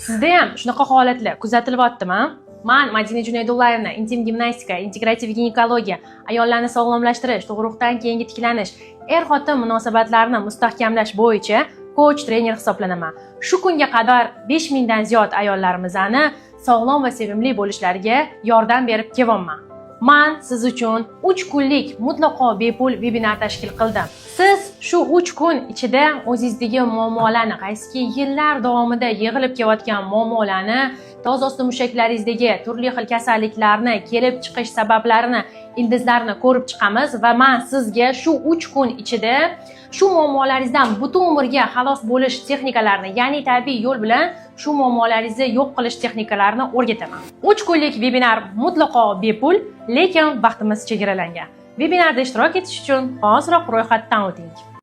Sizda ham shunaqa holatlar kuzatilyaptimi? Men Madina Junaydullayevna intim gimnastika, integrativ ginekologiya, ayollarni sog'lomlashtirish, tug'ruqdan keyingi tiklanish, er-xotin munosabatlarini mustahkamlash bo'yicha coach trener hisoblanaman. Shu kunga qadar 5000 dan ziyod ayollarimizni sog'lom va sevimli bo'lishlariga yordam berib kelyapman. Men siz uchun 3 kunlik mutlaqo bepul vebinar tashkil qildim. Siz shu 3 kun ichida o'zingizdagi muammolarni, qaysiki yillar davomida yig'ilib kelayotgan muammolarni, toz osti mushaklaringizdagi turli xil kasalliklarni, kelib chiqish sabablarini, ildizlarini ko'rib chiqamiz va men sizga shu 3 kun ichida shu muammolaringizdan butun umrga xalos bo'lish texnikalarini, ya'ni tabiiy yo'l bilan shu muammolaringizni yo'q qilish texnikalarini o'rgataman. 3 kunlik vebinar mutlaqo bepul, lekin vaqtimiz chegaralangan. Vebinarda ishtirok etish uchun hoziroq ro'yxatdan o'ting.